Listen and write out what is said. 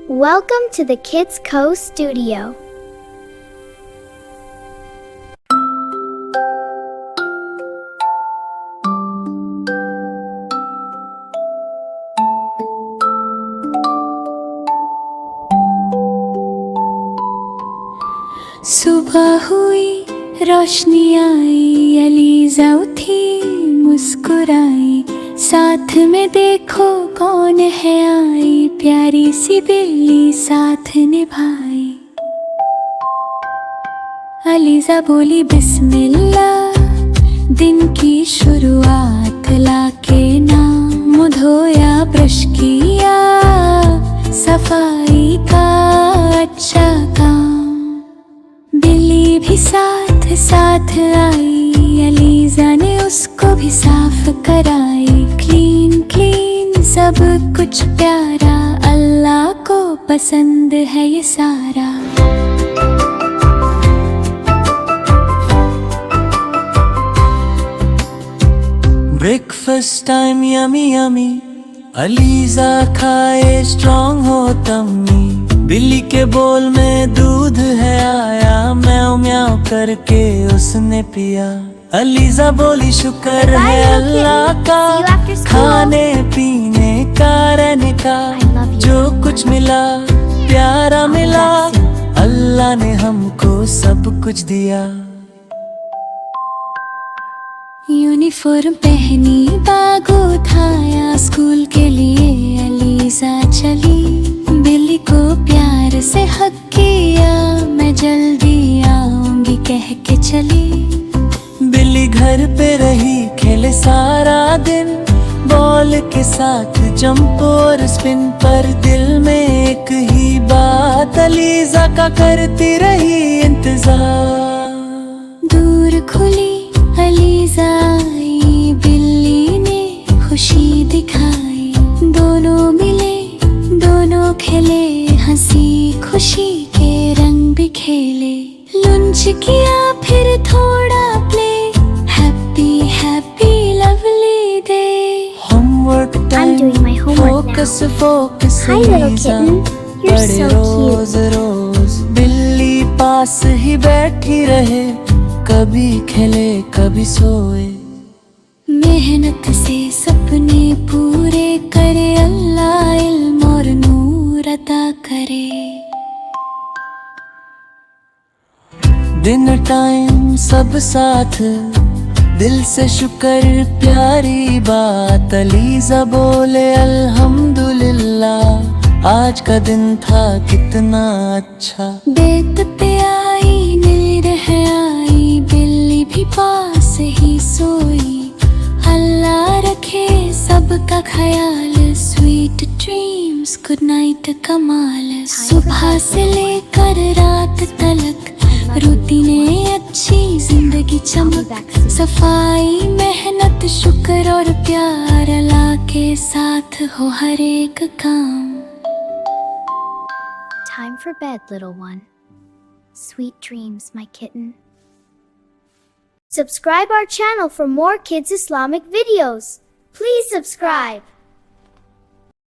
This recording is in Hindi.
Welcome to the Kids Co Studio. सुबह हुई, रोशनी आई, अलीज़ा उठी, मुस्कुराई, साथ में देखो कौन है आई, प्यारी सी बिल्ली साथ निभाई। अलीज़ा बोली बिस्मिल्लाह, दिन की शुरुआत लाके नाम धोया, ब्रश किया, सफाई का अच्छा काम। बिल्ली भी साथ साथ आई, अलीज़ा ने उसको भी साफ कराई। क्लीन क्लीन सब कुछ प्यारा, अल्लाह को पसंद है ये सारा। Breakfast time yummy yummy, Aliza खाए स्ट्रॉन्ग हो तम्मी। बिल्ली के बोल में दूध है आया, म्याऊ म्याऊ करके उसने पिया। अलीज़ा बोली शुक्र है अल्लाह का, खाने पीने का रहने का, जो कुछ मिला प्यारा मिला, अल्लाह ने हमको सब कुछ दिया। यूनिफॉर्म पहनी, बैग उठाया, स्कूल के लिए अलीज़ा चली। बिल्ली को प्यार से हग किया, मैं जल्दी आऊंगी कह के चली। बिल्ली घर पे रही, खेले सारा दिन, बॉल के साथ जंप और स्पिन, पर दिल में एक ही बात अलीज़ा का करती रही इंतजार। दूर खुली अलीज़ा आई, बिल्ली ने खुशी दिखाई। दोनों मिले, दोनों खेले, हंसी खुशी के रंग भी खेले। लंच किया फिर थोड़ा play, happy happy lovely day. Homework I'm doing my homework focus now. Focus Hi little Aliza, kitten, you're बड़े so रोज cute. रोज बिल्ली पास ही बैठी रहे, कभी खेले कभी सोए। मेहनत से सपने पूरे करे, अल्लाह इल्म और नूर अता करे। डिनर टाइम सब साथ, दिल से शुक्र प्यारी बात। अलीज़ा बोले अल्हम्दुलिल्लाह, आज का दिन था कितना अच्छा। बेत पे आई, नींद है आई, बिल्ली भी पास ही सोई। अल्लाह रखे सबका ख्याल, स्वीट ड्रीम्स गुड नाइट कमाल। सुबह से लेकर रात तलक, रूटीने अच्छी जिंदगी चमक। सफाई मेहनत शुक्र और प्यार, अल्लाह के साथ हो हर एक काम। Time for bed, little one. Sweet dreams, my kitten. Subscribe our channel for more kids Islamic videos. Please subscribe.